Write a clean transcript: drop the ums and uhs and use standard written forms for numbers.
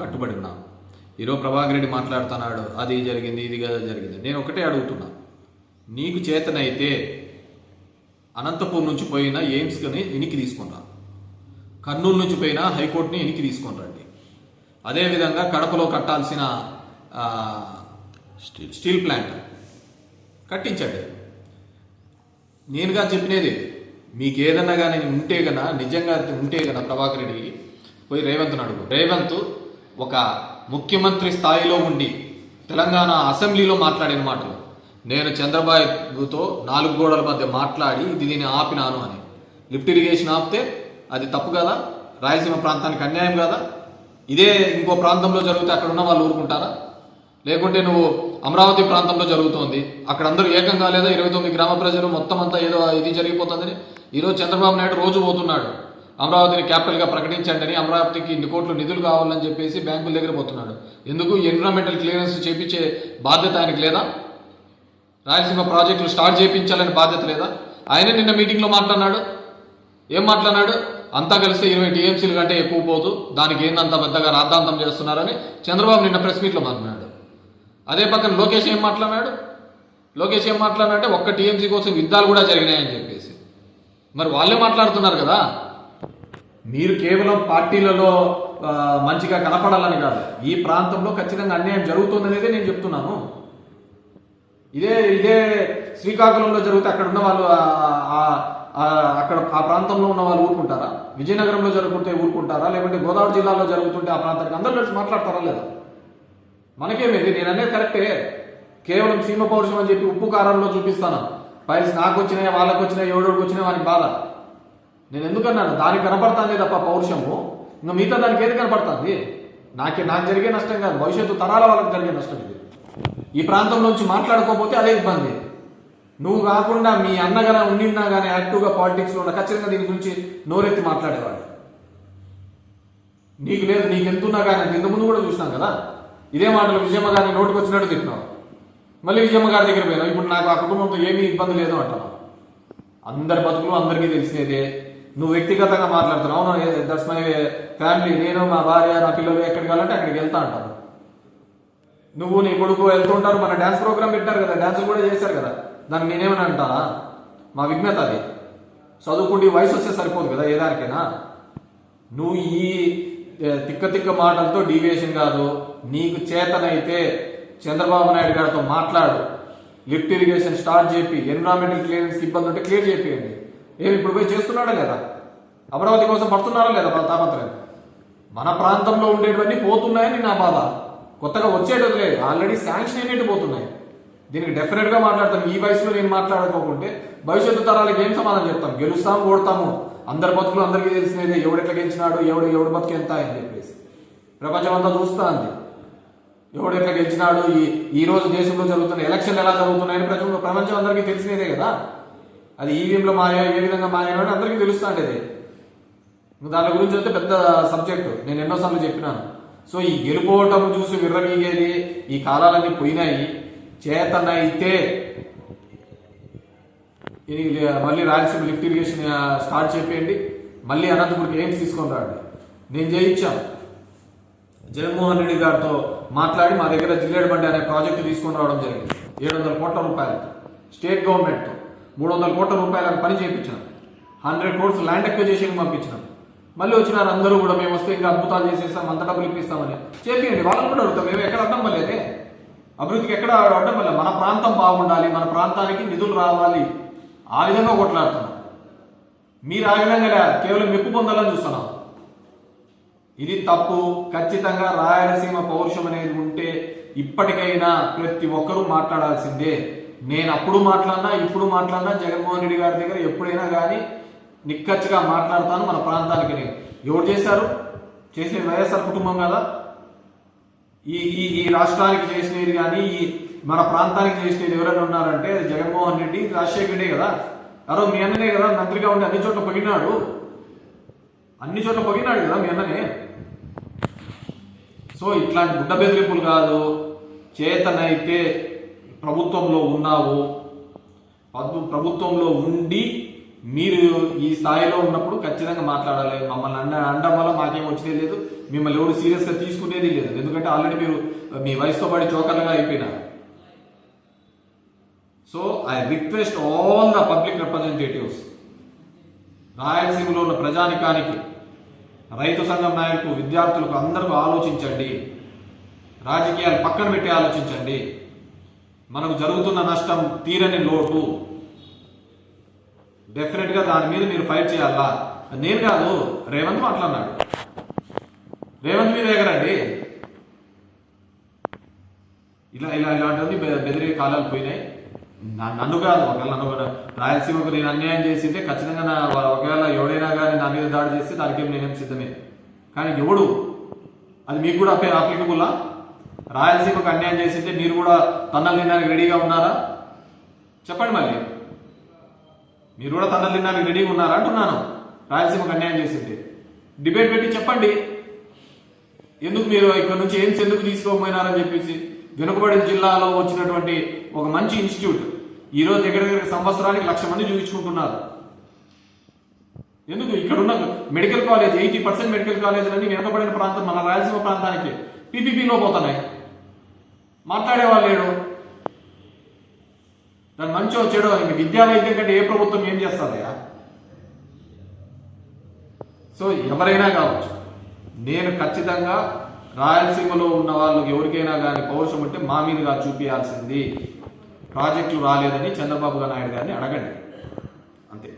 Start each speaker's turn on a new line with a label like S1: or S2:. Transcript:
S1: కట్టుబడి ఉన్నాను. ఈరోజు ప్రభాకర్ రెడ్డి మాట్లాడుతున్నాడు, అది జరిగింది, ఇది జరిగింది. నేను ఒకటే అడుగుతున్నా, నీకు చేతనైతే అనంతపూర్ నుంచి పోయిన ఎయిమ్స్ని వెనక్కి తీసుకున్నా, కర్నూలు నుంచి పోయిన హైకోర్టుని వెనక్కి తీసుకొని రండి. అదేవిధంగా కడపలో కట్టాల్సిన స్టీల్ ప్లాంట్ కట్టించండి. నేనుగా చెప్పినది, మీకు ఏదన్నా కానీ ఉంటే గన, నిజంగా ఉంటే గన ప్రభాకర్ రెడ్డికి పోయి రేవంత్ని అడుగు. రేవంత్ ఒక ముఖ్యమంత్రి స్థాయిలో ఉండి తెలంగాణ అసెంబ్లీలో మాట్లాడిన మాటలు, నేను చంద్రబాబుతో 4 గోడల మధ్య మాట్లాడి దీన్ని ఆపినాను అని. లిఫ్ట్ ఇరిగేషన్ ఆపితే అది తప్పు కదా, రాయలసీమ ప్రాంతానికి అన్యాయం కదా. ఇదే ఇంకో ప్రాంతంలో జరిగితే అక్కడ ఉన్న వాళ్ళు ఊరుకుంటారా? లేకుంటే నువ్వు అమరావతి ప్రాంతంలో జరుగుతోంది, అక్కడ అందరూ ఏకం కాలేదా? 29 గ్రామ ప్రజలు మొత్తం అంతా ఏదో ఇది జరిగిపోతుందని. ఈరోజు చంద్రబాబు నాయుడు రోజు పోతున్నాడు, అమరావతిని క్యాపిటల్గా ప్రకటించండి అని, అమరావతికి ఇన్ని కోట్లు నిధులు కావాలని చెప్పేసి బ్యాంకుల దగ్గర పోతున్నాడు. ఎందుకు? ఎన్విరాన్మెంటల్ క్లియరెన్స్ చేపించే బాధ్యత ఆయనకు లేదా? రాయలసీమ ప్రాజెక్టులు స్టార్ట్ చేయించాలని బాధ్యత లేదా? ఆయనే నిన్న మీటింగ్లో మాట్లాడినాడు. ఏం మాట్లాడినాడు? అంతా కలిస్తే 20 టీఎంసీల కంటే ఎక్కువ పోదు, దానికి ఏందంత పెద్దగా రాద్ధాంతం చేస్తున్నారని చంద్రబాబు నిన్న ప్రెస్ మీట్లో మాట్లాడినాడు. అదే పక్కన లోకేష్ ఏం మాట్లాడినాడు? లోకేష్ ఏం మాట్లాడినంటే ఒక్క టీఎంసీ కోసం యుద్ధాలు కూడా జరిగినాయని చెప్పేసి. మరి వాళ్ళే మాట్లాడుతున్నారు కదా. మీరు కేవలం పార్టీలలో మంచిగా కనపడాలని కాదు, ఈ ప్రాంతంలో ఖచ్చితంగా అన్యాయం జరుగుతుందనేదే నేను చెప్తున్నాను. ఇదే శ్రీకాకుళంలో జరిగితే అక్కడ ఉన్న వాళ్ళు అక్కడ ఆ ప్రాంతంలో ఉన్న వాళ్ళు ఊరుకుంటారా? విజయనగరంలో జరుగుతుంటే ఊరుకుంటారా? లేకుంటే గోదావరి జిల్లాలో జరుగుతుంటే ఆ ప్రాంతానికి అందరూ కలిసి మాట్లాడతారా లేదా? మనకేమేది? నేను అనేది కరెక్టే. కేవలం సీమ పౌరుషం అని చెప్పి ఉప్పు కారంలో చూపిస్తాను. ఫైల్స్ నాకు వచ్చినాయి, వాళ్ళకి వచ్చినాయి, ఎవడోడికి వచ్చినాయి వానికి బాధ. నేను ఎందుకన్నాను? దానికి కనపడుతుంది తప్ప పౌరుషము, ఇంకా మిగతా దానికి ఏది కనపడుతుంది? నాకు జరిగే నష్టం కాదు, భవిష్యత్తు తరాల వాళ్ళకి జరిగే నష్టం ఇది. ఈ ప్రాంతంలోంచి మాట్లాడుకోకపోతే అదే ఇబ్బంది. నువ్వు కాకుండా మీ అన్నగానే ఉండినా కానీ యాక్టివ్గా పాలిటిక్స్లో ఉన్న ఖచ్చితంగా దీని గురించి నోరెత్తి మాట్లాడేవాడు. నీకు లేదు, నీకు ఎంతున్నా కానీ ఇంతకుముందు కూడా చూసినాం కదా, ఇదే మాటలు విజయమ్మ గారిని నోటికి వచ్చినట్టు తిట్టినావు. మళ్ళీ విజయమ్మ గారి దగ్గర పోయినావు. ఇప్పుడు నాకు ఆ కుటుంబంతో ఏమీ ఇబ్బంది లేదు అంటున్నావు. అందరి బతుకులు అందరికీ తెలిసినదే. నువ్వు వ్యక్తిగతంగా మాట్లాడుతున్నావు, దట్స్ మై ఫ్యామిలీ, నేను మా భార్య నా పిల్లలు ఎక్కడికి వెళ్ళాలంటే అక్కడికి వెళ్తా అంటాను. నువ్వు నీ కొడుకు వెళ్తుంటారు, మన డ్యాన్స్ ప్రోగ్రామ్ పెట్టారు కదా, డ్యాన్స్ కూడా చేశారు కదా, దాన్ని నేనేమని అంటానా? మా విజ్ఞత అది. చదువుకుంటే వయసు వస్తే సరిపోదు కదా ఏదానికైనా. నువ్వు ఈ తిక్క మాటలతో డీవియేషన్ కాదు, నీకు చేతనైతే చంద్రబాబు నాయుడు గారితో మాట్లాడు, లిఫ్ట్ ఇరిగేషన్ స్టార్ట్ చేపి, ఎన్విరాన్మెంటల్ క్లియరెన్స్ ఇబ్బంది ఉంటే క్లియర్ చేపియండి. ఏమి ఇప్పుడు పోయి చేస్తున్నాడా లేదా? అమరావతి కోసం పడుతున్నారా లేదా తాపత్రయం? మన ప్రాంతంలో ఉండేటివన్నీ పోతున్నాయని నా బాధ. కొత్తగా వచ్చేటది లేదు, ఆల్రెడీ శాంక్షన్ అయినట్టు పోతున్నాయి. దీనికి డెఫినెట్గా మాట్లాడతాం. ఈ వయసులో నేను మాట్లాడుకోకుంటే భవిష్యత్తు తరాలకు ఏం సమాధానం చెప్తాం? గెలుస్తాము, ఓడతాము, అందరి బతుకులు అందరికీ తెలిసినదే, ఎవడెట్లా గెలిచినాడు, ఎవడు బతుకు ఎంత అని చెప్పేసి ప్రపంచం అంతా చూస్తా అంది. ఎవడెట్లా గెలిచినాడు, ఈ రోజు దేశంలో జరుగుతున్న ఎలక్షన్లు ఎలా జరుగుతున్నాయని ప్రపంచం అందరికీ తెలిసినదే కదా. అది ఈవీఎంలో మాయా, ఏ విధంగా మాయా అని అందరికీ తెలుస్తా ఉండేది. దాని గురించి అయితే పెద్ద సబ్జెక్టు, నేను ఎన్నోసార్లు చెప్పినాను. సో ఈ గెలుపోవటం చూసి విర్రవీగేది, ఈ కాలాలన్నీ పోయినాయి. చేతనైతే మళ్ళీ రాయలసీమ లిఫ్ట్ ఇరిగేషన్ స్టార్ట్ చేయండి, మళ్ళీ అనంతపురికి ఎయిమ్స్ తీసుకొని రండి. నేను చేయించాను. జగన్మోహన్ రెడ్డి గారితో మాట్లాడి మా దగ్గర జిల్లేడు బండి అనే ప్రాజెక్టు తీసుకొని రావడం జరిగింది. 700 కోట్ల రూపాయలు స్టేట్ గవర్నమెంట్తో 300 కోట్ల రూపాయలకు పని చేయించినాం. 100 crores ల్యాండ్ అక్విజిషన్ పంపించినాం. మళ్ళీ వచ్చినారు అందరూ కూడా, మేము వస్తే ఇంకా అద్భుతాలు చేసేస్తాం, అంత డబ్బులు ఇప్పిస్తామని చేపియండి. వాళ్ళని కూడా అడుగుతాం, మేము ఎక్కడ అడ్డం పడలేదే, అభివృద్ధికి ఎక్కడ అడ్డం పడలేదు. మన ప్రాంతం బాగుండాలి, మన ప్రాంతానికి నిధులు రావాలి, ఆ విధంగా కొట్లాడుతున్నాం. మీరు ఆ విధంగా కేవలం మెప్పు పొందాలని చూస్తున్నాం. ఇది తప్పు. ఖచ్చితంగా రాయలసీమ పౌరుషం అనేది ఉంటే ఇప్పటికైనా ప్రతి ఒక్కరూ మాట్లాడాల్సిందే. నేను అప్పుడు మాట్లాడినా, ఇప్పుడు మాట్లాడినా, జగన్మోహన్ రెడ్డి గారి దగ్గర ఎప్పుడైనా కానీ నిక్కచ్చిగా మాట్లాడతాను. మన ప్రాంతానికి ఎవరు చేశారు? చేసినది వైఎస్ఆర్ కుటుంబం కదా. ఈ రాష్ట్రానికి చేసినది కానీ మన ప్రాంతానికి చేసినది ఎవరైనా ఉన్నారంటే అది జగన్మోహన్ రెడ్డి, రాజశేఖర్ రెడ్డి కదా. అరో మీ అన్ననే కదా మంత్రిగా ఉండి అన్ని చోట్ల పొగినాడు కదా మీ అన్ననే. సో ఇట్లాంటి గుడ్డ బెదిరింపులు కాదు. చేతనైతే ప్రభుత్వంలో ఉన్నావు, ప్రభుత్వంలో ఉండి మీరు ఈ స్థాయిలో ఉన్నప్పుడు ఖచ్చితంగా మాట్లాడాలి. మమ్మల్ని అనడం వల్ల మాకేం వచ్చేది లేదు, మిమ్మల్ని ఎవరు సీరియస్గా తీసుకునేది లేదు. ఎందుకంటే ఆల్రెడీ మీరు మీ వయసుతో పాటు జోకర్లుగా అయిపోయినారు. So I request all the public representatives, రాయలసీమలో ఉన్న ప్రజానికానికి, రైతు సంఘం నాయకులు, విద్యార్థులకు అందరికీ ఆలోచించండి. రాజకీయాలు పక్కన పెట్టి ఆలోచించండి. మనకు జరుగుతున్న నష్టం తీరని లోటు. డెఫినెట్గా దాని మీద మీరు ఫైట్ చేయాలా. నేను కాదు, రేవంత్ మాట్లాడినాడు. రేవంత్ మీద ఎగరండి. ఇలాంటివన్నీ బెదిరే కాలాలు పోయినాయి. నన్ను కాదు, ఒకవేళ నన్ను రాయలసీమకు నేను అన్యాయం చేసింటే ఖచ్చితంగా ఒకవేళ ఎవడైనా కానీ నా మీద దాడి చేస్తే దానికేం నేనేం సిద్ధమే. కానీ ఎవడు, అది మీకు కూడా అప్లికబుల్లా? రాయలసీమకు అన్యాయం చేసింటే మీరు కూడా తన్నలు తినడానికి రెడీగా ఉన్నారా? చెప్పండి. మళ్ళీ మీరు కూడా తన్నలు తినడానికి రెడీగా ఉన్నారా అంటున్నాను. రాయలసీమకు అన్యాయం చేసింటే డిబేట్ పెట్టి చెప్పండి. ఎందుకు మీరు ఇక్కడ నుంచి ఎయిమ్స్ ఎందుకు తీసుకోకపోయినారని చెప్పేసి. వెనుకబడిన జిల్లాలో వచ్చినటువంటి ఒక మంచి ఇన్స్టిట్యూట్ ఈరోజు దగ్గర సంవత్సరానికి 1,00,000 మంది చూపించుకుంటున్నారు. ఎందుకు ఇక్కడున్న మెడికల్ కాలేజ్ 80% మెడికల్ కాలేజీలన్నీ వెనుకబడిన ప్రాంతం మన రాయలసీమ ప్రాంతానికి పీపీపీలో పోతున్నాయి. మాట్లాడేవాళ్ళు లేడు. దాని మంచో చెడో అని విద్యా వైద్యం కంటే ఏ ప్రభుత్వం ఏం చేస్తుందయా? సో ఎవరైనా కావచ్చు, నేను ఖచ్చితంగా రాయలసీమలో ఉన్న వాళ్ళు ఎవరికైనా కానీ పౌరుషం ఉంటే మా మీదుగా చూపించాల్సింది. ప్రాజెక్టులు రాలేదని చంద్రబాబు నాయుడు గారిని అడగండి, అంతే.